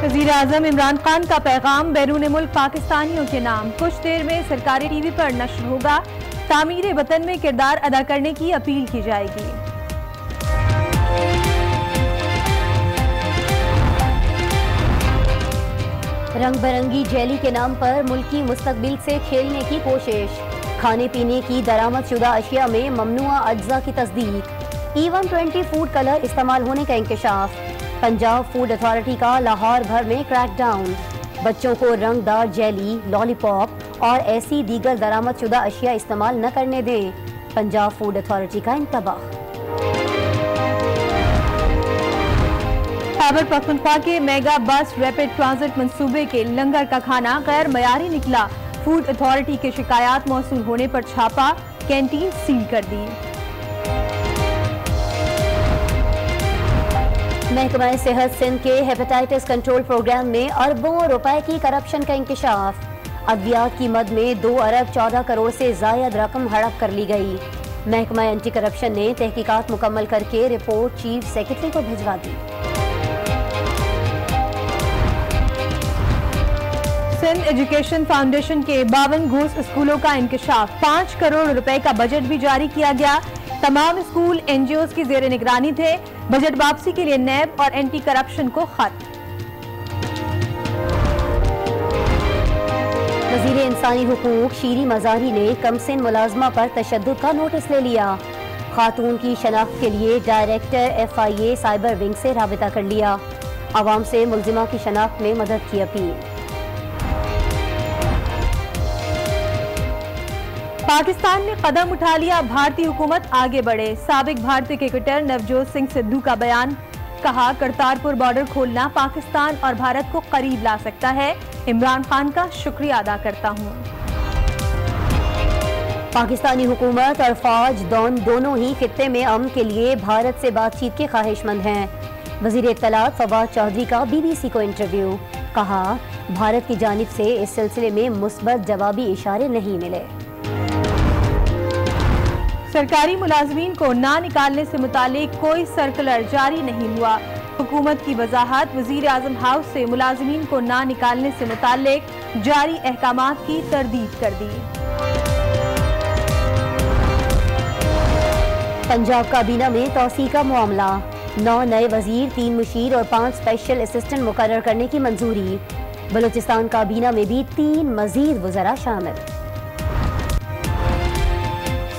وزیر اعظم عمران خان کا پیغام بیرون ملک پاکستانیوں کے نام کچھ دیر میں سرکاری ٹی وی پر نشر ہوگا۔ تعمیر وطن میں کردار ادا کرنے کی اپیل کی جائے گی۔ رنگ برنگی جیلی کے نام پر ملکی مستقبل سے کھیلنے کی کوشش، کھانے پینے کی درآمد شدہ اشیاء میں ممنوعہ اجزاء کی تصدیق، E120 فوڈ کلر استعمال ہونے کا انکشاف، پنجاب فوڈ اتھارٹی کا لاہور بھر میں کریک ڈاؤن، بچوں کو رنگ دار جیلی، لالی پاپ اور ایسی دیگر درآمد شدہ اشیاء استعمال نہ کرنے دیں، پنجاب فوڈ اتھارٹی کا انتباہ۔ خیبر پختونخوا کے میگا بس ریپڈ ٹرانزٹ منصوبے کے لنگر کا کھانا غیر معیاری نکلا، فوڈ اتھارٹی کے شکایات موصول ہونے پر چھاپا، کینٹین سیل کر دی۔ محکمہ صحت سندھ کے ہیپاٹائٹس کنٹرول پروگرام میں اربوں روپے کی کرپشن کا انکشاف، ادویات کی مد میں 2 ارب 14 کروڑ سے زائد رقم ہڑپ کر لی گئی، محکمہ اینٹی کرپشن نے تحقیقات مکمل کر کے رپورٹ چیف سیکرٹری کو بھجوا دی۔ سندھ ایجوکیشن فاؤنڈیشن کے 52 گھوس اسکولوں کا انکشاف، 5 کروڑ روپے کا بجٹ بھی جاری کیا گیا، تمام اسکول NGOs کی زیر نگرانی تھے، بجٹ واپسی کے لیے نیب اور اینٹی کرپشن کو خط۔ وزیر انسانی حقوق شیریں مزاری نے کمسن ملازمہ پر تشدد کا نوٹس لے لیا، خاتون کی شناخت کے لیے ڈائریکٹر FIA سائبر ونگ سے رابطہ کر لیا، عوام سے ملزمہ کی شناخت میں مدد کی اپیل۔ پاکستان نے قدم اٹھا لیا، بھارتی حکومت آگے بڑھے، سابق بھارتی کرکٹر نوجوت سنگھ سدھو کا بیان، کہا کرتارپور بارڈر کھولنا پاکستان اور بھارت کو قریب لا سکتا ہے، عمران خان کا شکریہ ادا کرتا ہوں۔ پاکستانی حکومت اور فوج دونوں ہی خطے میں امن کے لیے بھارت سے بات چیت کے خواہش مند ہیں، وزیر اطلاعات فواد چودھری کا BBC کو انٹرویو، کہا بھارت کی جانب سے اس سلسلے میں مثبت جوابی اشارے نہیں ملے۔ سرکاری ملازمین کو نہ نکالنے سے متعلق کوئی سرکلر جاری نہیں ہوا، حکومت کی وضاحت، وزیر اعظم ہاؤس سے ملازمین کو نہ نکالنے سے متعلق جاری احکامات کی تردید کر دی۔ پنجاب کابینہ میں توسیع کا معاملہ، 9 نئے وزیر، 3 مشیر اور 5 اسپیشل اسسٹنٹ مقرر کرنے کی منظوری، بلوچستان کابینہ میں بھی 3 مزید وزراء شامل۔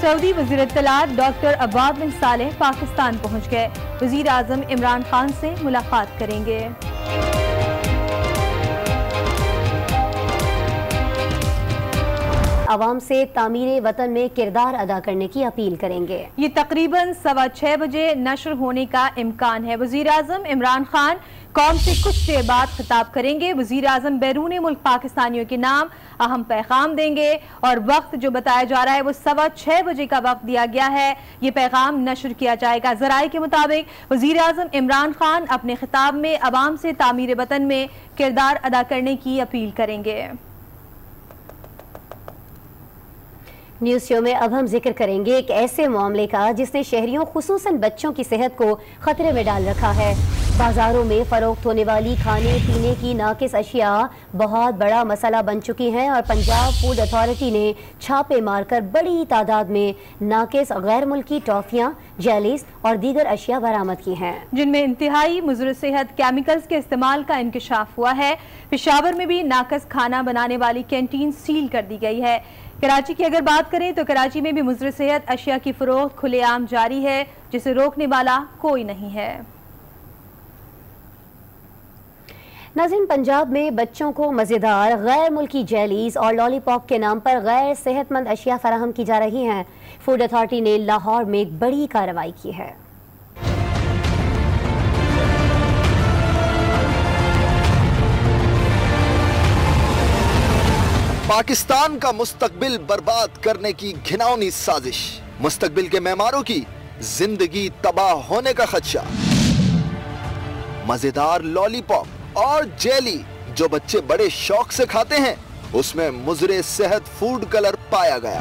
سعودی وزیر اطلاعات ڈاکٹر عباد بن صالح پاکستان پہنچ گئے، وزیر اعظم عمران خان سے ملاقات کریں گے۔ عوام سے تعمیر وطن میں کردار ادا کرنے کی اپیل کریں گے۔ یہ تقریباً 6:15 بجے نشر ہونے کا امکان ہے۔ وزیر اعظم عمران خان قوم سے کچھ دیر بعد خطاب کریں گے۔ وزیر اعظم بیرون ملک پاکستانیوں کے نام اہم پیغام دیں گے اور وقت جو بتایا جا رہا ہے وہ 6:15 بجے کا وقت دیا گیا ہے، یہ پیغام نشر کیا جائے گا۔ ذرائع کے مطابق وزیر اعظم عمران خان اپنے خطاب میں عوام سے تعمیر وطن میں کردار ادا کرنے کی اپیل کریں گے۔ نیوز شو میں اب ہم ذکر کریں گے ایک ایسے معاملے کا جس نے شہریوں خصوصاً بچوں کی صحت کو خطرے میں ڈال رکھا ہے۔ بازاروں میں فروخت ہونے والی کھانے پینے کی ناقص اشیاء بہت بڑا مسئلہ بن چکی ہیں اور پنجاب فوڈ اتھارٹی نے چھاپے مار کر بڑی تعداد میں ناقص غیر ملکی ٹافیاں، جیلیز اور دیگر اشیاء برآمد کی ہیں، جن میں انتہائی مضر صحت کیمیکلز کے استعمال کا انکشاف ہوا ہے۔ پشاور میں بھی ناقص کھانا بنانے والی کینٹین سیل کر دی گئی ہے۔ کراچی کی اگر بات کریں تو کراچی میں بھی مضر صحت اشیاء کی فروخت کھلے عام جاری ہے، جسے روکنے والا کوئی نہیں ہے۔ ناظرین، پنجاب میں بچوں کو مزیدار غیر ملکی جیلیز اور لالی پاپ کے نام پر غیر صحت مند اشیاء فراہم کی جا رہی ہیں۔ فوڈ اتھارٹی نے لاہور میں ایک بڑی کارروائی کی ہے۔ پاکستان کا مستقبل برباد کرنے کی گھناؤنی سازش، مستقبل کے معماروں کی زندگی تباہ ہونے کا خدشہ۔ مزیدار لالی پاپ اور جیلی جو بچے بڑے شوق سے کھاتے ہیں، اس میں مضر صحت فوڈ کلر پایا گیا۔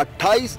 28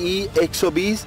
E120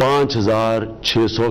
5600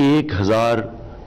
1000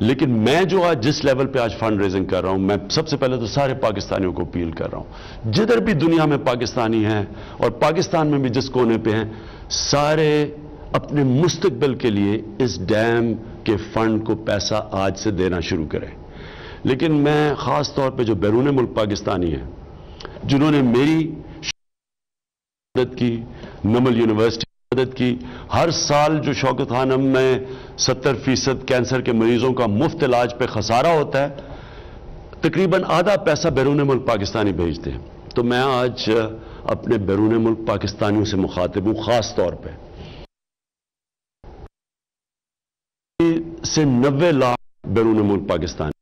لیکن میں جو آج جس لیول پہ آج فنڈ ریزنگ کر رہا ہوں، میں سب سے پہلے تو سارے پاکستانیوں کو اپیل کر رہا ہوں، جدھر بھی دنیا میں پاکستانی ہیں اور پاکستان میں بھی جس کونے پہ ہیں، سارے اپنے مستقبل کے لیے اس ڈیم کے فنڈ کو پیسہ آج سے دینا شروع کریں۔ لیکن میں خاص طور پہ جو بیرون ملک پاکستانی ہیں جنہوں نے میری مدد کی، نمل یونیورسٹی مدد کی، ہر سال جو شوکت خانم میں 70% کینسر کے مریضوں کا مفت علاج پہ خسارہ ہوتا ہے، تقریباً آدھا پیسہ بیرون ملک پاکستانی بھیجتے ہیں۔ تو میں آج اپنے بیرون ملک پاکستانیوں سے مخاطب ہوں، خاص طور پہ سے 90 لاکھ بیرون ملک پاکستانی۔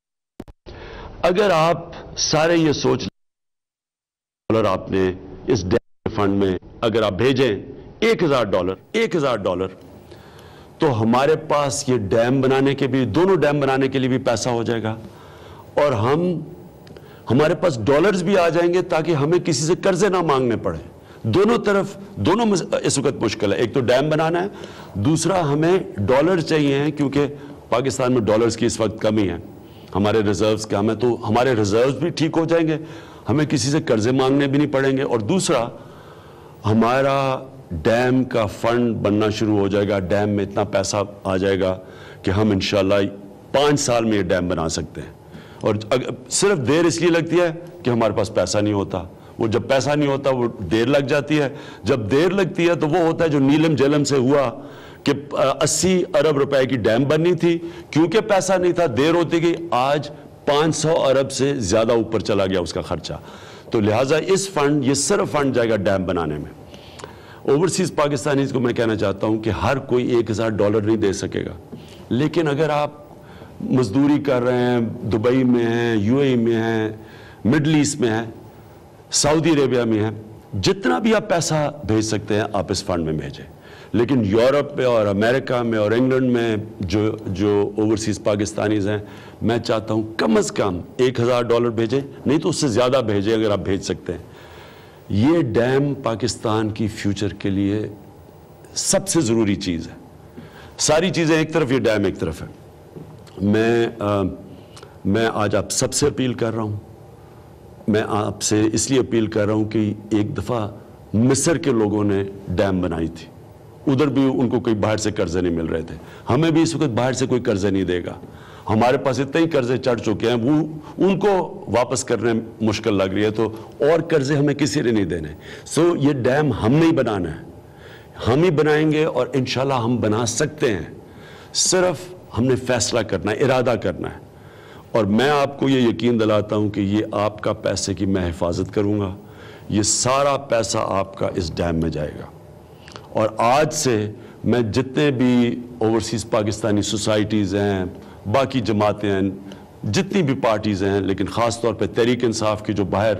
اگر آپ سارے یہ سوچ ڈالر آپ نے اس ڈیم فنڈ میں اگر آپ بھیجیں $1,000 تو ہمارے پاس یہ ڈیم بنانے کے بھی، دونوں ڈیم بنانے کے لیے بھی پیسہ ہو جائے گا، اور ہمارے پاس ڈالرز بھی آ جائیں گے تاکہ ہمیں کسی سے قرضے نہ مانگنے پڑے۔ دونوں اس وقت مشکل ہے، ایک تو ڈیم بنانا ہے، دوسرا ہمیں ڈالر چاہیے ہیں کیونکہ پاکستان میں ڈالرز کی اس وقت کمی ہے، ہمارے ریزروز کا، ہمیں تو ہمارے ریزروز بھی ٹھیک ہو جائیں گے، ہمیں کسی سے قرضے مانگنے بھی نہیں پڑیں گے، اور دوسرا ہمارا ڈیم کا فنڈ بننا شروع ہو جائے گا، ڈیم میں اتنا پیسہ آ جائے گا کہ ہم انشاءاللہ 5 سال میں یہ ڈیم بنا سکتے ہیں۔ اور صرف دیر اس لیے لگتی ہے کہ ہمارے پاس پیسہ نہیں ہوتا، وہ جب پیسہ نہیں ہوتا وہ دیر لگ جاتی ہے، جب دیر لگتی ہے تو وہ ہوتا ہے جو نیلم جیلم سے ہوا کہ 80 ارب روپے کی ڈیم بننی تھی، کیونکہ پیسہ نہیں تھا دیر ہوتی گئی، آج 500 ارب سے زیادہ اوپر چلا گیا اس کا خرچہ۔ تو لہٰذا اس فنڈ، یہ صرف فنڈ جائے گا ڈیم بنانے میں۔ اوورسیز پاکستانیز کو میں کہنا چاہتا ہوں کہ ہر کوئی $1,000 نہیں دے سکے گا، لیکن اگر آپ مزدوری کر رہے ہیں، دبئی میں ہیں، UAE میں ہیں، مڈل ایسٹ میں ہیں، سعودی عربیہ میں ہیں، جتنا بھی آپ پیسہ بھیج سکتے ہیں آپ اس فنڈ میں بھیجیں۔ لیکن یورپ میں اور امریکہ میں اور انگلینڈ میں جو اوورسیز پاکستانیز ہیں، میں چاہتا ہوں کم از کم $1,000 بھیجیں، نہیں تو اس سے زیادہ بھیجیں اگر آپ بھیج سکتے ہیں۔ یہ ڈیم پاکستان کی فیوچر کے لیے سب سے ضروری چیز ہے۔ ساری چیزیں ایک طرف، یہ ڈیم ایک طرف ہے۔ میں آج آپ سب سے اپیل کر رہا ہوں، میں آپ سے اس لیے اپیل کر رہا ہوں کہ ایک دفعہ مصر کے لوگوں نے ڈیم بنائی تھی، ادھر بھی ان کو کوئی باہر سے قرضے نہیں مل رہے تھے، ہمیں بھی اس وقت باہر سے کوئی قرضے نہیں دے گا، ہمارے پاس اتنے ہی قرضے چڑھ چکے ہیں، وہ ان کو واپس کرنے مشکل لگ رہی ہے، تو اور قرضے ہمیں کسی نے نہیں دینے۔ یہ ڈیم ہم نہیں بنانا ہے، ہم ہی بنائیں گے، اور انشاءاللہ ہم بنا سکتے ہیں، صرف ہم نے فیصلہ کرنا ہے، ارادہ کرنا ہے۔ اور میں آپ کو یہ یقین دلاتا ہوں کہ یہ آپ کا پیسے کی میں حفاظت کروں گا، یہ سارا پیسہ آپ کا اس ڈیم میں جائے گا۔ اور آج سے میں جتنے بھی اوورسیز پاکستانی سوسائٹیز ہیں، باقی جماعتیں ہیں، جتنی بھی پارٹیز ہیں، لیکن خاص طور پہ تحریک انصاف کی جو باہر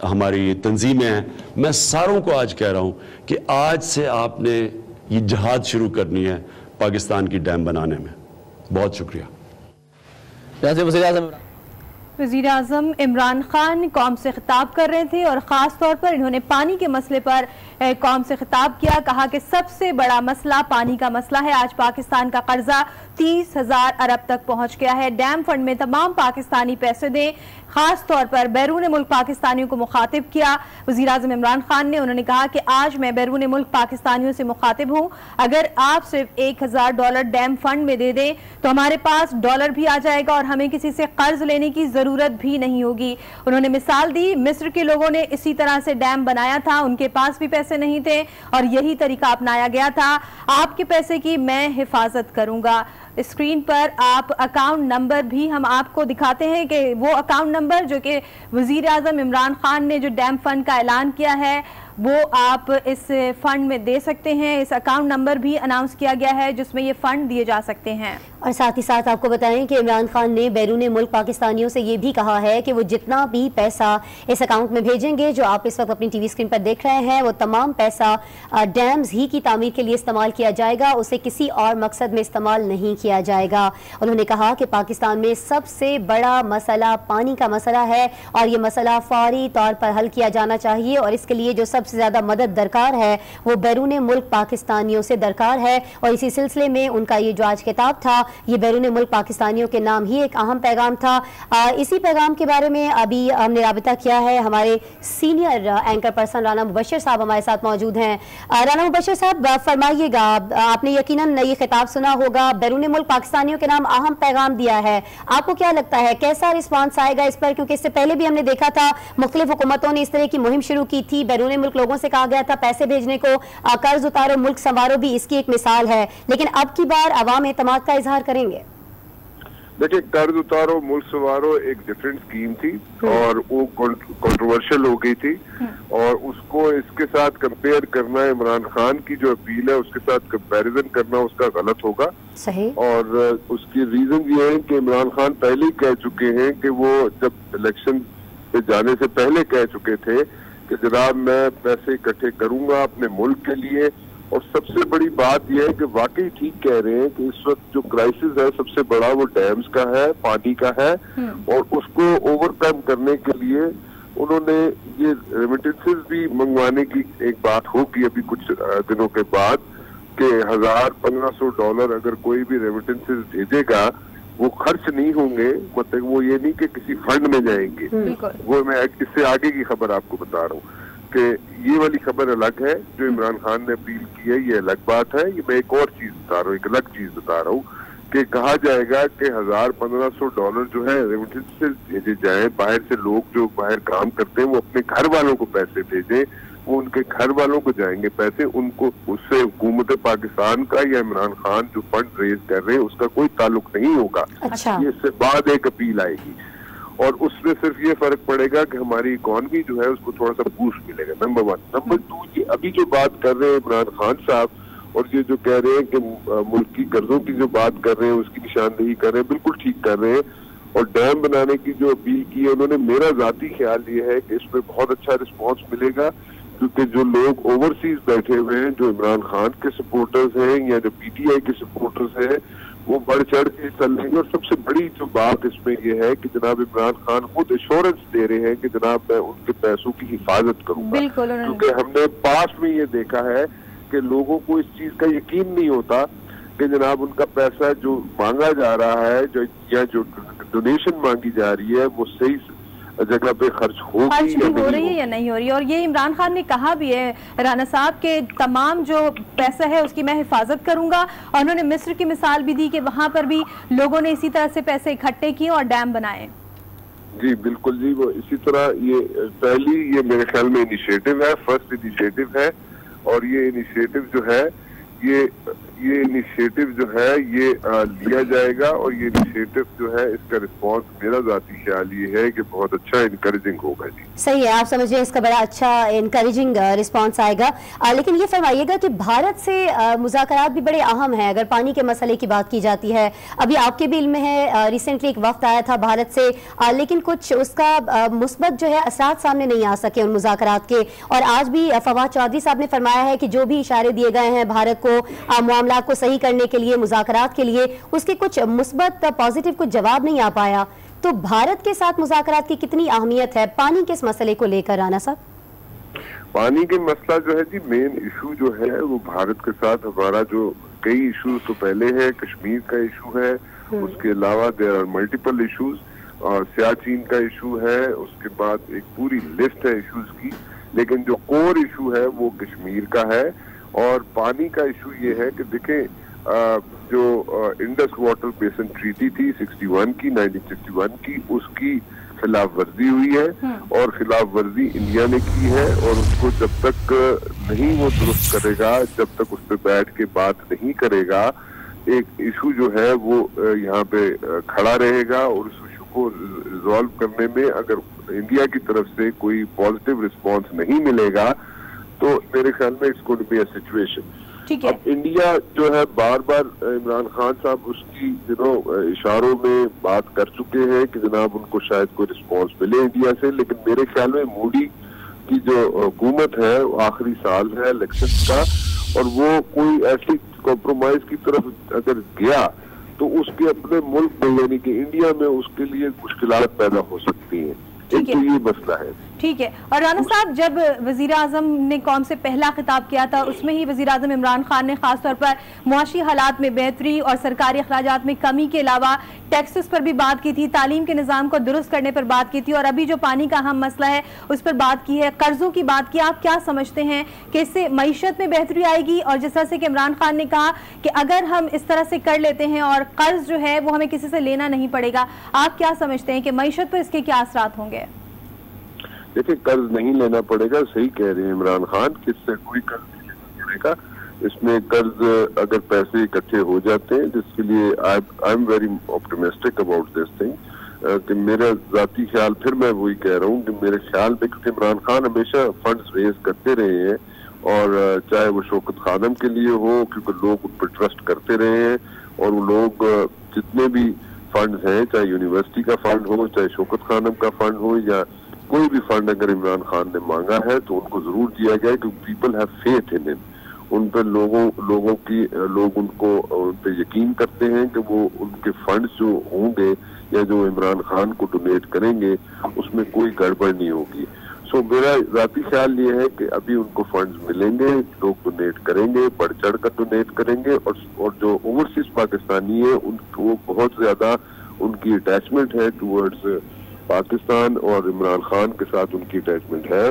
ہماری تنظیمیں ہیں، میں ساروں کو آج کہہ رہا ہوں کہ آج سے آپ نے یہ جہاد شروع کرنی ہے پاکستان کی ڈیم بنانے میں۔ بہت شکریہ۔ وزیر اعظم عمران خان قوم سے خطاب کر رہے تھے، اور خاص طور پر انہوں نے پانی کے مسئلے پر قوم سے خطاب کیا، کہا کہ سب سے بڑا مسئلہ پانی کا مسئلہ ہے۔ آج پاکستان کا قرضہ 30,000 ارب تک پہنچ گیا ہے۔ ڈیم فنڈ میں تمام پاکستانی پیسے دیں، خاص طور پر بیرون ملک پاکستانیوں کو مخاطب کیا وزیر اعظم عمران خان نے۔ انہوں نے کہا کہ آج میں بیرون ملک پاکستانیوں سے مخاطب ہوں، اگر آپ صرف $1,000 ڈیم فنڈ میں دے دیں تو ہمارے پاس ڈالر بھی آ جائے گا اور ہمیں کسی سے قرض لینے کی ضرورت بھی نہیں ہوگی۔ انہوں نے مثال دی، مصر کے لوگوں نے اسی طرح سے ڈیم بنایا تھا، ان کے پاس بھی پیسے نہیں تھے اور یہی طریقہ اپنایا گیا تھا۔ آپ کے پیسے کی میں حفاظت کروں گا۔ اسکرین پر آپ اکاؤنٹ نمبر بھی ہم آپ کو دکھاتے ہیں کہ وہ اکاؤنٹ نمبر جو کہ وزیر اعظم عمران خان نے جو ڈیم فنڈ کا اعلان کیا ہے وہ آپ اس فنڈ میں دے سکتے ہیں۔ اس اکاؤنٹ نمبر بھی اناؤنس کیا گیا ہے جس میں یہ فنڈ دیے جا سکتے ہیں۔ اور ساتھ ہی ساتھ آپ کو بتائیں کہ عمران خان نے بیرون ملک پاکستانیوں سے یہ بھی کہا ہے کہ وہ جتنا بھی پیسہ اس اکاؤنٹ میں بھیجیں گے، جو آپ اس وقت اپنی ٹی وی اسکرین پر دیکھ رہے ہیں، وہ تمام پیسہ ڈیمز ہی کی تعمیر کے لیے استعمال کیا جائے گا، اسے کسی اور مقصد میں استعمال نہیں کیا کیا جائے گا. انہوں نے کہا کہ پاکستان میں سب سے بڑا مسئلہ پانی کا مسئلہ ہے اور یہ مسئلہ فوری طور پر حل کیا جانا چاہیے اور اس کے لیے جو سب سے زیادہ مدد درکار ہے وہ بیرون ملک پاکستانیوں سے درکار ہے. اور اسی سلسلے میں ان کا یہ جو آج خطاب تھا یہ بیرون ملک پاکستانیوں کے نام ہی ایک اہم پیغام تھا. اسی پیغام کے بارے میں ابھی ہم نے رابطہ کیا ہے. ہمارے سینئر اینکر پرسن رانا مبشر صاحب ہمارے ساتھ موجود ہیں. رانا مبشر صاحب فرمائیے گا, آپ نے یقیناً یہ خطاب سنا ہوگا, بیرون ملک پاکستانیوں کے نام اہم پیغام دیا ہے. آپ کو کیا لگتا ہے کیسا رسپانس آئے گا اس پر؟ کیونکہ اس سے پہلے بھی ہم نے دیکھا تھا مختلف حکومتوں نے اس طرح کی مہم شروع کی تھی, بیرون ملک لوگوں سے کہا گیا تھا پیسے بھیجنے کو, قرض اتارو ملک سنوارو بھی اس کی ایک مثال ہے, لیکن اب کی بار عوام اعتماد کا اظہار کریں گے. دیکھیں, قرض اتارو ملک سنوارو ایک ڈفرینٹ اسکیم تھی اور وہ کنٹروورشل ہو گئی تھی, اور اس کو اس کے ساتھ کمپیئر کرنا, عمران خان کی جو اپیل ہے اس کے ساتھ کمپیریزن کرنا اس کا غلط ہوگا. صحیح. اور اس کی ریزن یہ ہے کہ عمران خان پہلے ہی کہہ چکے ہیں کہ وہ جب الیکشن پہ جانے سے پہلے کہہ چکے تھے کہ جناب میں پیسے اکٹھے کروں گا اپنے ملک کے لیے. اور سب سے بڑی بات یہ ہے کہ واقعی ٹھیک کہہ رہے ہیں کہ اس وقت جو کرائسس ہے سب سے بڑا وہ ڈیمز کا ہے, پانی کا ہے, اور اس کو اوور کم کرنے کے لیے انہوں نے یہ ریمیٹنسز بھی منگوانے کی ایک بات ہوگی ابھی کچھ دنوں کے بعد کہ $1,500 اگر کوئی بھی ریمیٹنسز بھیجے گا وہ خرچ نہیں ہوں گے, مطلب وہ یہ نہیں کہ کسی فنڈ میں جائیں گے. وہ میں اس سے آگے کی خبر آپ کو بتا رہا ہوں کہ یہ والی خبر الگ ہے, جو عمران خان نے اپیل کی ہے یہ الگ بات ہے. یہ میں ایک اور چیز بتا رہا ہوں, ایک الگ چیز بتا رہا ہوں کہ کہا جائے گا کہ $1,500 جو ہے ریمیٹنس سے بھیجے جائیں. باہر سے لوگ جو باہر کام کرتے ہیں وہ اپنے گھر والوں کو پیسے بھیجیں, وہ ان کے گھر والوں کو جائیں گے پیسے, ان کو اس سے حکومت پاکستان کا یا عمران خان جو فنڈ ریز کر رہے ہیں اس کا کوئی تعلق نہیں ہوگا. یہ اس سے بعد ایک اپیل آئے گی اور اس میں صرف یہ فرق پڑے گا کہ ہماری اکانومی جو ہے اس کو تھوڑا سا بوسٹ ملے گا. نمبر 1. نمبر 2, یہ ابھی جو بات کر رہے ہیں عمران خان صاحب اور یہ جو کہہ رہے ہیں کہ ملک کی قرضوں کی جو بات کر رہے ہیں اس کی نشاندہی کر رہے ہیں, بالکل ٹھیک کر رہے ہیں. اور ڈیم بنانے کی جو اپیل کی ہے انہوں نے, میرا ذاتی خیال یہ ہے کہ اس میں بہت اچھا رسپانس ملے گا, کیونکہ جو لوگ اوورسیز بیٹھے ہوئے ہیں جو عمران خان کے سپورٹرز ہیں یا جو پی ٹی آئی کے سپورٹرز ہیں وہ بڑھ چڑھ کے حصہ لیں گے. اور سب سے بڑی جو بات اس میں یہ ہے کہ جناب عمران خان خود ایشورنس دے رہے ہیں کہ جناب میں ان کے پیسوں کی حفاظت کروں گا, کیونکہ ہم نے پاس میں یہ دیکھا ہے کہ لوگوں کو اس چیز کا یقین نہیں ہوتا کہ جناب ان کا پیسہ جو مانگا جا رہا ہے یا جو ڈونیشن مانگی جا رہی ہے وہ صحیح جگہ پہ خرچ ہو رہی ہے یا نہیں ہو رہی. اور یہ عمران خان نے کہا بھی ہے رانا صاحب کہ تمام جو پیسہ ہے اس کی میں حفاظت کروں گا, اور انہوں نے مصر کی مثال بھی دی کہ وہاں پر بھی لوگوں نے اسی طرح سے پیسے اکٹھے کیے اور ڈیم بنائے. جی بالکل جی, وہ اسی طرح یہ پہلی یہ میرے خیال میں انیشیٹو ہے, فرسٹ انیشیٹو ہے, اور یہ انیشیٹو جو ہے یہ انیشیٹو جو ہے یہ لیا جائے گا, اور یہ انیشیٹو جو ہے اس کا رسپانس میرا ذاتی خیال یہ ہے کہ بہت اچھا انکریجنگ ہوگا. جی صحیح ہے, آپ سمجھ رہے ہیں اس کا بڑا اچھا انکریجنگ رسپانس آئے گا. لیکن یہ فرمائیے گا کہ بھارت سے مذاکرات بھی بڑے اہم ہیں اگر پانی کے مسئلے کی بات کی جاتی ہے. ابھی آپ کے بھی علم میں ہے ریسنٹلی ایک وفد آیا تھا بھارت سے, لیکن کچھ اس کا مثبت جو ہے اثرات سامنے نہیں آ سکے ان مذاکرات کے. اور آج بھی فواد چودھری صاحب نے فرمایا ہے کہ جو بھی اشارے دیے گئے ہیں بھارت کو معاملات کو صحیح کرنے کے لیے, مذاکرات کے لیے, اس کے کچھ مثبت پازیٹیو کچھ جواب نہیں آ پایا. تو بھارت کے ساتھ مذاکرات کی کتنی اہمیت ہے پانی کے اس مسئلے کو لے کر رانا صاحب؟ پانی کے مسئلہ جو ہے جی مین ایشو جو ہے وہ بھارت کے ساتھ ہمارا جو کئی ایشوز تو پہلے ہے, کشمیر کا ایشو ہے, اس کے علاوہ دیر آر ملٹیپل ایشوز, اور سیاچین کا ایشو ہے, اس کے بعد ایک پوری لسٹ ہے ایشوز کی, لیکن جو کور ایشو ہے وہ کشمیر کا ہے. اور پانی کا ایشو یہ ہے کہ دیکھیں جو انڈس واٹر بیسن ٹریٹی تھی 1961 کی اس کی خلاف ورزی ہوئی ہے, اور خلاف ورزی انڈیا نے کی ہے, اور اس کو جب تک نہیں وہ درست کرے گا, جب تک اس پہ بیٹھ کے بات نہیں کرے گا, ایک ایشو جو ہے وہ یہاں پہ کھڑا رہے گا. اور اس ایشو کو ریزالو کرنے میں اگر انڈیا کی طرف سے کوئی پازیٹیو رسپانس نہیں ملے گا تو میرے خیال میں it's going to be a situation. اب انڈیا جو ہے بار بار عمران خان صاحب اس کی اشاروں میں بات کر چکے ہیں کہ جناب ان کو شاید کوئی رسپانس ملے انڈیا سے, لیکن میرے خیال میں مودی کی جو حکومت ہے وہ آخری سال ہے الیکشن کا, اور وہ کوئی ایسی کمپرومائز کی طرف اگر گیا تو اس کے اپنے ملک میں یعنی کہ انڈیا میں اس کے لیے مشکلات پیدا ہو سکتی ہیں. ایک تو یہ مسئلہ ہے. ٹھیک ہے. اور رانا صاحب, جب وزیر اعظم نے قوم سے پہلا خطاب کیا تھا اس میں ہی وزیر اعظم عمران خان نے خاص طور پر معاشی حالات میں بہتری اور سرکاری اخراجات میں کمی کے علاوہ ٹیکسز پر بھی بات کی تھی, تعلیم کے نظام کو درست کرنے پر بات کی تھی, اور ابھی جو پانی کا اہم مسئلہ ہے اس پر بات کی ہے, قرضوں کی بات کی. آپ کیا سمجھتے ہیں کہ اس سے معیشت میں بہتری آئے گی؟ اور جس طرح سے کہ عمران خان نے کہا کہ اگر ہم اس طرح سے کر لیتے ہیں اور قرض جو ہے وہ ہمیں کسی سے لینا نہیں پڑے گا, آپ کیا سمجھتے ہیں کہ معیشت پر اس کے کیا اثرات ہوں گے؟ دیکھیں, قرض نہیں لینا پڑے گا, صحیح کہہ رہے ہیں عمران خان, کس سے کوئی قرض نہیں لینا پڑے گا. اس میں قرض اگر پیسے اکٹھے ہو جاتے ہیں, جس کے لیے I am very optimistic about this thing, کہ میرا ذاتی خیال, پھر میں وہی کہہ رہا ہوں کہ میرے خیال میں, کیونکہ عمران خان ہمیشہ فنڈز ریز کرتے رہے ہیں, اور چاہے وہ شوکت خانم کے لیے ہو, کیونکہ لوگ ان پر ٹرسٹ کرتے رہے ہیں, اور وہ لوگ جتنے بھی فنڈز ہیں, چاہے یونیورسٹی کا فنڈ ہو, چاہے شوکت خانم کا فنڈ ہو, یا کوئی بھی فنڈ اگر عمران خان نے مانگا ہے تو ان کو ضرور دیا گیا, کہ پیپل ہیو فیتھ ان ہم. ان پہ لوگ ان پہ یقین کرتے ہیں کہ وہ ان کے فنڈز جو ہوں گے یا جو عمران خان کو ڈونیٹ کریں گے اس میں کوئی گڑبڑ نہیں ہوگی. سو میرا ذاتی خیال یہ ہے کہ ابھی ان کو فنڈز ملیں گے, لوگ ڈونیٹ کریں گے, بڑھ چڑھ کر ڈونیٹ کریں گے, اور جو اوورسیز پاکستانی ہیں ان کو بہت زیادہ ان کی اٹیچمنٹ ہے ٹورڈز پاکستان, اور عمران خان کے ساتھ ان کی اٹیچمنٹ ہے,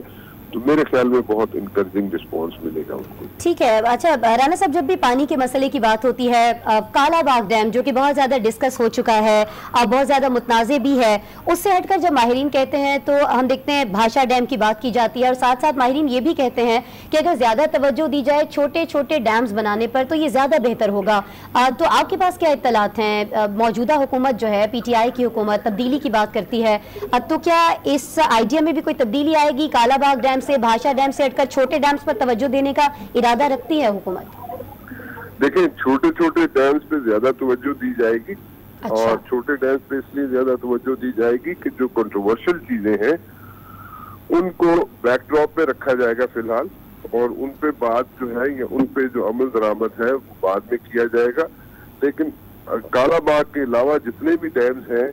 تو میرے خیال میں بہت انکریجنگ رسپانس ملے گا ان کو. ٹھیک ہے. اچھا رانا صاحب, جب بھی پانی کے مسئلے کی بات ہوتی ہے, کالا باغ ڈیم جو کہ بہت زیادہ ڈسکس ہو چکا ہے اور بہت زیادہ متنازع بھی ہے, اس سے ہٹ کر جب ماہرین کہتے ہیں تو ہم دیکھتے ہیں بھاشا ڈیم کی بات کی جاتی ہے, اور ساتھ ساتھ ماہرین یہ بھی کہتے ہیں کہ اگر زیادہ توجہ دی جائے چھوٹے چھوٹے ڈیمز بنانے پر تو یہ زیادہ بہتر ہوگا. تو آپ کے پاس کیا اطلاعات ہیں؟ موجودہ حکومت جو ہے, پی ٹی آئی کی حکومت, تبدیلی کی بات کرتی ہے, تو کیا اس آئیڈیا میں بھی کوئی تبدیلی آئے گی؟ کالا باغ ڈیم سے, بھاشا ڈیم سے ہٹ کر چھوٹے ڈیمز پر توجہ دینے کا ارادہ رکھتی ہے حکومت؟ دیکھیں, چھوٹے چھوٹے ڈیمز پہ زیادہ توجہ دی جائے گی. اور چھوٹے ڈیمز پہ اس لیے زیادہ توجہ دی جائے گی کہ جو کنٹروورشل چیزیں ہیں ان کو بیک ڈراپ میں رکھا جائے گا فی الحال, اور ان پہ بات جو ہے یا ان پہ جو عمل درآمد ہے وہ بعد میں کیا جائے گا. لیکن کالا باغ کے علاوہ جتنے بھی ڈیمز ہیں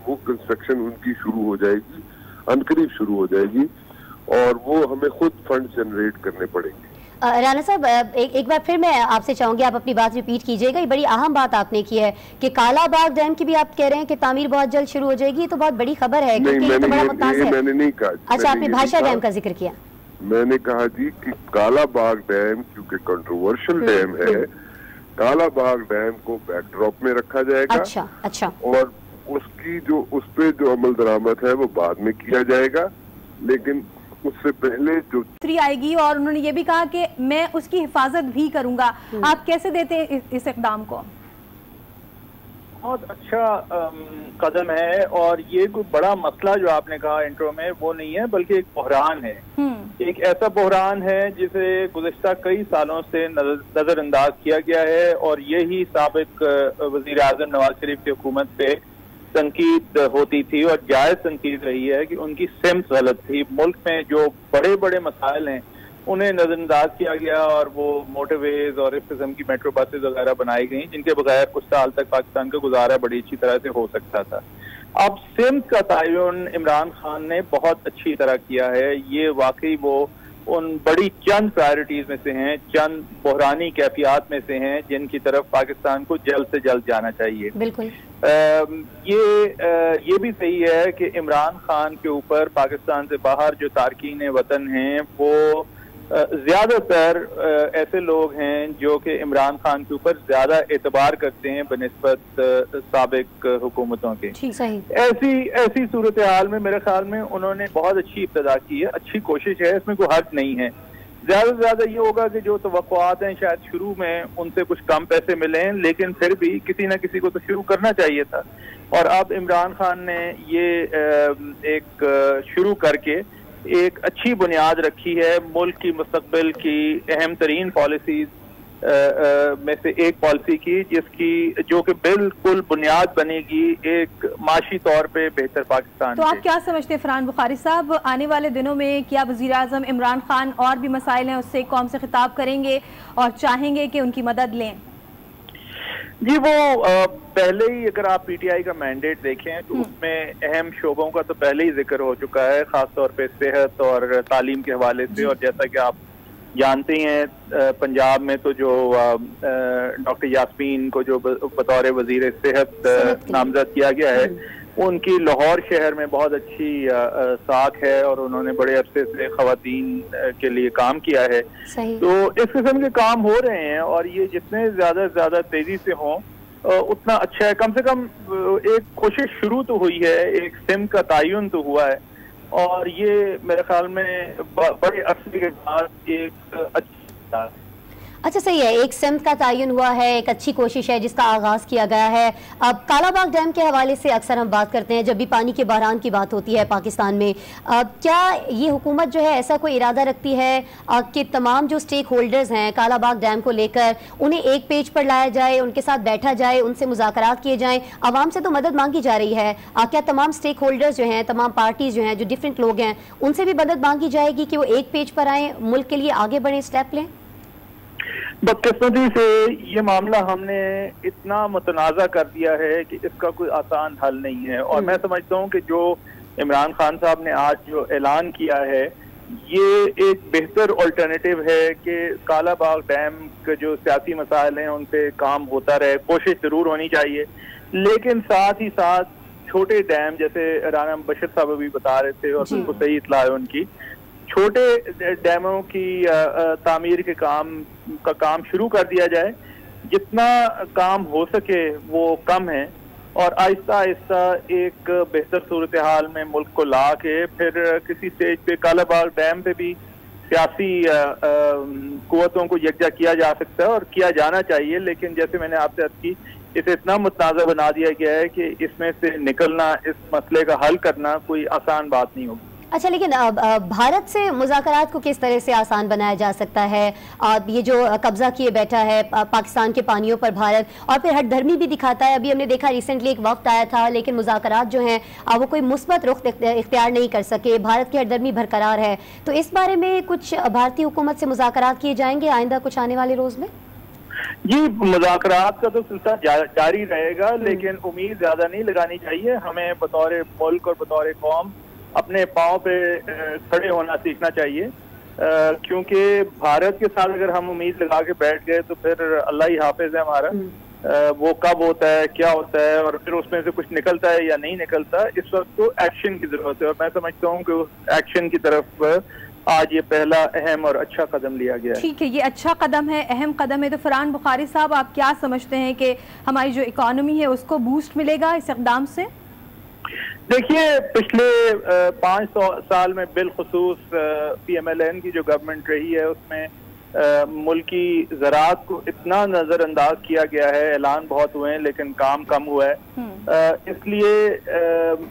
وہ کنسٹرکشن ان کی شروع ہو جائے گی, عنقریب شروع ہو جائے گی, اور وہ ہمیں خود فنڈ جنریٹ کرنے پڑیں گے. رانا صاحب, ایک بار پھر میں آپ سے چاہوں گی آپ اپنی بات ریپیٹ کیجئے گا. یہ بڑی اہم بات آپ نے کی ہے کہ کالا باغ ڈیم کی بھی آپ کہہ رہے ہیں کہ تعمیر بہت جلد شروع ہو جائے گی, تو بہت بڑی خبر ہے, کیونکہ یہ تو بڑا متنازع ہے. میں نے نہیں کہا. اچھا, آپ نے بھاشا ڈیم کا ذکر کیا. میں نے کہا جی کہ کالا باغ ڈیم کیونکہ کنٹروورشل ڈیم ہے, کالا باغ ڈیم کو بیک ڈراپ میں رکھا جائے گا. اچھا. اور اس پہ جو عمل درآمد ہے وہ بعد میں کیا جائے گا, لیکن اس سے پہلے جو آئے گی. اور انہوں نے یہ بھی کہا کہ میں اس کی حفاظت بھی کروں گا. آپ کیسے دیتے ہیں اس اقدام کو؟ بہت اچھا قدم ہے, اور یہ کوئی بڑا مسئلہ جو آپ نے کہا انٹرو میں وہ نہیں ہے, بلکہ ایک بحران ہے. ایک ایسا بحران ہے جسے گزشتہ کئی سالوں سے نظر انداز کیا گیا ہے, اور یہی سابق وزیر اعظم نواز شریف کی حکومت پہ تنقید ہوتی تھی, اور جائز تنقید رہی ہے کہ ان کی سمت غلط تھی. ملک میں جو بڑے بڑے مسائل ہیں انہیں نظر انداز کیا گیا, اور وہ موٹر ویز اور اس قسم کی میٹرو بسز وغیرہ بنائی گئیں جن کے بغیر کچھ سال تک پاکستان کا گزارا بڑی اچھی طرح سے ہو سکتا تھا. اب سمت کا تعین عمران خان نے بہت اچھی طرح کیا ہے. یہ واقعی وہ ان بڑی چند پرائرٹیز میں سے ہیں, چند بحرانی کیفیات میں سے ہیں جن کی طرف پاکستان کو جلد سے جلد جانا چاہیے. بالکل. یہ بھی صحیح ہے کہ عمران خان کے اوپر پاکستان سے باہر جو تارکین وطن ہیں وہ زیادہ تر ایسے لوگ ہیں جو کہ عمران خان کے اوپر زیادہ اعتبار کرتے ہیں بنسبت سابق حکومتوں کے. ایسی صورتحال میں میرے خیال میں انہوں نے بہت اچھی ابتدا کی ہے, اچھی کوشش ہے, اس میں کوئی حرج نہیں ہے. زیادہ سے زیادہ یہ ہوگا کہ جو توقعات ہیں شاید شروع میں ان سے کچھ کم پیسے ملیں, لیکن پھر بھی کسی نہ کسی کو تو شروع کرنا چاہیے تھا. اور اب عمران خان نے یہ ایک شروع کر کے ایک اچھی بنیاد رکھی ہے ملک کی مستقبل کی اہم ترین پالیسیز میں سے ایک پالیسی کی, جو کہ بالکل بنیاد بنے گی ایک معاشی طور پہ بہتر پاکستان. تو آپ کیا سمجھتے ہیں فرحان بخاری صاحب, آنے والے دنوں میں کیا وزیر اعظم عمران خان اور بھی مسائل ہیں اس سے قوم سے خطاب کریں گے اور چاہیں گے کہ ان کی مدد لیں؟ جی وہ پہلے ہی اگر آپ پی ٹی آئی کا مینڈیٹ دیکھیں تو اس میں اہم شعبوں کا تو پہلے ہی ذکر ہو چکا ہے، خاص طور پہ صحت اور تعلیم کے حوالے سے، اور جیسا کہ آپ جانتے ہیں پنجاب میں تو جو ڈاکٹر یاسمین کو جو بطور وزیر صحت نامزد کیا گیا ہے، ان کی لاہور شہر میں بہت اچھی ساکھ ہے اور انہوں نے بڑے عرصے سے خواتین کے لیے کام کیا ہے. تو اس قسم کے کام ہو رہے ہیں اور یہ جتنے زیادہ تیزی سے ہوں اتنا اچھا ہے. کم سے کم ایک کوشش شروع تو ہوئی ہے، ایک سم کا تعین تو ہوا ہے، اور یہ میرے خیال میں بڑے عرصے کے بعد ایک اچھا صحیح ہے، ایک سمت کا تعین ہوا ہے، ایک اچھی کوشش ہے جس کا آغاز کیا گیا ہے. اب کالا باغ ڈیم کے حوالے سے اکثر ہم بات کرتے ہیں جب بھی پانی کے بحران کی بات ہوتی ہے پاکستان میں. کیا یہ حکومت جو ہے ایسا کوئی ارادہ رکھتی ہے کہ تمام جو سٹیک ہولڈرز ہیں کالا باغ ڈیم کو لے کر انہیں ایک پیج پر لایا جائے، ان کے ساتھ بیٹھا جائے، ان سے مذاکرات کیے جائیں؟ عوام سے تو مدد مانگی جا رہی ہے، کیا تمام سٹیک ہولڈرز جو ہیں، تمام پارٹیز جو ہیں، جو ڈیفرنٹ لوگ ہیں، ان سے بھی مدد مانگی جائے گی کہ وہ ایک پیج پر آئیں، ملک کے لیے آگے بڑھیں، اسٹیپ لیں؟ بدقسمتی سے یہ معاملہ ہم نے اتنا متنازع کر دیا ہے کہ اس کا کوئی آسان حل نہیں ہے، اور میں سمجھتا ہوں کہ جو عمران خان صاحب نے آج جو اعلان کیا ہے یہ ایک بہتر آلٹرنیٹیو ہے کہ کالا باغ ڈیم کے جو سیاسی مسائل ہیں ان پہ کام ہوتا رہے. کوشش ضرور ہونی چاہیے، لیکن ساتھ ہی ساتھ چھوٹے ڈیم جیسے رانا بشیر صاحب بھی بتا رہے تھے اور بالکل صحیح اطلاع ہے ان کی، چھوٹے ڈیموں کی تعمیر کے کام شروع کر دیا جائے. جتنا کام ہو سکے وہ کم ہے، اور آہستہ آہستہ ایک بہتر صورتحال میں ملک کو لا کے پھر کسی سٹیج پہ کالا باغ ڈیم پہ بھی سیاسی قوتوں کو یکجا کیا جا سکتا ہے اور کیا جانا چاہیے. لیکن جیسے میں نے آپ سے عرض کی، اسے اتنا متنازع بنا دیا گیا ہے کہ اس میں سے نکلنا، اس مسئلے کا حل کرنا کوئی آسان بات نہیں ہوگی. اچھا، لیکن بھارت سے مذاکرات کو کس طرح سے آسان بنایا جا سکتا ہے؟ یہ جو قبضہ کیے بیٹھا ہے پاکستان کے پانیوں پر بھارت، اور پھر ہٹ دھرمی بھی دکھاتا ہے. ابھی ہم نے دیکھا ریسنٹلی ایک وقت آیا تھا لیکن مذاکرات جو ہیں وہ کوئی مثبت رخ اختیار نہیں کر سکے، بھارت کی ہٹ دھرمی برقرار ہے. تو اس بارے میں کچھ بھارتی حکومت سے مذاکرات کیے جائیں گے آئندہ کچھ آنے والے روز میں؟ جی، مذاکرات کا تو سلسلہ جاری رہے گا، لیکن امید زیادہ نہیں لگانی چاہیے. ہمیں بطور ملک اور بطور قوم اپنے پاؤں پہ کھڑے ہونا سیکھنا چاہیے، کیونکہ بھارت کے ساتھ اگر ہم امید لگا کے بیٹھ گئے تو پھر اللہ ہی حافظ ہے ہمارا. وہ کب ہوتا ہے، کیا ہوتا ہے، اور پھر اس میں سے کچھ نکلتا ہے یا نہیں نکلتا. اس وقت تو ایکشن کی ضرورت ہے، اور میں سمجھتا ہوں کہ اس ایکشن کی طرف آج یہ پہلا اہم اور اچھا قدم لیا گیا ہے. ٹھیک ہے، یہ اچھا قدم ہے، اہم قدم ہے. تو فرحان بخاری صاحب، آپ کیا سمجھتے ہیں کہ ہماری جو اکانومی ہے اس کو بوسٹ ملے گا اس اقدام سے؟ دیکھیے، پچھلے 5 سال میں بالخصوص پی ایم ایل این کی جو گورنمنٹ رہی ہے اس میں ملکی زراعت کو اتنا نظر انداز کیا گیا ہے. اعلان بہت ہوئے ہیں لیکن کام کم ہوا ہے. اس لیے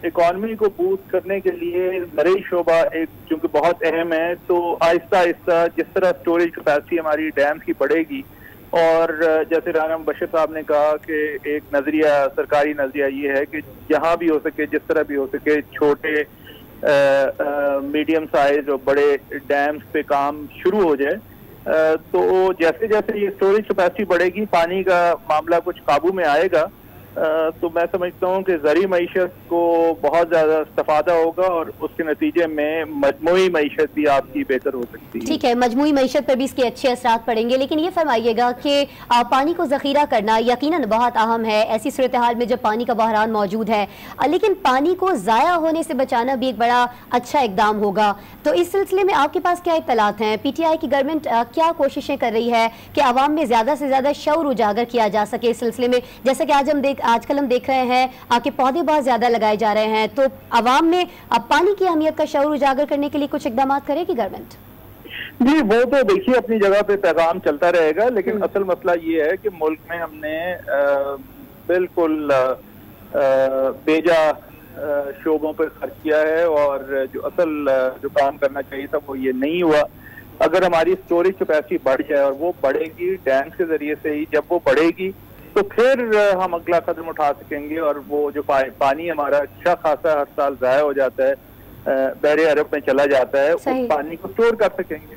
اکانومی کو بوسٹ کرنے کے لیے زرعی شعبہ ایک چونکہ بہت اہم ہے، تو آہستہ آہستہ جس طرح سٹوریج کیپیسٹی ہماری ڈیمز کی بڑھے گی، اور جیسے رانا بشیر صاحب نے کہا کہ ایک نظریہ، سرکاری نظریہ یہ ہے کہ جہاں بھی ہو سکے، جس طرح بھی ہو سکے، چھوٹے میڈیم سائز اور بڑے ڈیمز پہ کام شروع ہو جائے. تو جیسے جیسے یہ اسٹوریج کیپیسٹی بڑھے گی، پانی کا معاملہ کچھ قابو میں آئے گا، تو میں سمجھتا ہوں کہ زرعی معیشت کو بہت زیادہ استفادہ ہوگا اور اس کے نتیجے میں مجموعی معیشت بھی آپ کی بہتر ہو سکتی ہے. ٹھیک ہے، مجموعی معیشت پر بھی اس کے اچھے اثرات پڑیں گے. لیکن یہ فرمائیے گا کہ پانی کو ذخیرہ کرنا یقیناً بہت اہم ہے ایسی صورتحال میں جب پانی کا بحران موجود ہے، لیکن پانی کو ضائع ہونے سے بچانا بھی ایک بڑا اچھا اقدام ہوگا. تو اس سلسلے میں آپ کے پاس کیا اطلاعات ہیں؟ پی ٹی آئی کی گورنمنٹ کیا کوششیں کر رہی ہے کہ عوام میں زیادہ سے زیادہ شعور اجاگر کیا جا سکے اس سلسلے میں؟ جیسا کہ آج کل ہم دیکھ رہے ہیں کہ پودے بہت زیادہ لگائے جا رہے ہیں، تو عوام میں پانی کی اہمیت کا شعور اجاگر کرنے کے لیے کچھ اقدامات کرے گی گورنمنٹ؟ جی، وہ تو دیکھیے اپنی جگہ پہ پیغام چلتا رہے گا، لیکن اصل مسئلہ یہ ہے کہ ملک میں ہم نے بالکل بیجا شعبوں پر خرچ کیا ہے، اور جو اصل جو کام کرنا چاہیے تھا وہ یہ نہیں ہوا. اگر ہماری اسٹوریج کیپیسٹی بڑھ جائے، اور وہ بڑھے گی ڈیمز کے ذریعے سے ہی، جب وہ بڑھے گی تو پھر ہم اگلا قدم اٹھا سکیں گے، اور وہ جو پانی ہمارا اچھا خاصا ہر سال ضائع ہو جاتا ہے، بحر عرب میں چلا جاتا ہے، اس پانی کو اسٹور کر سکیں گے.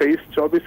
23-24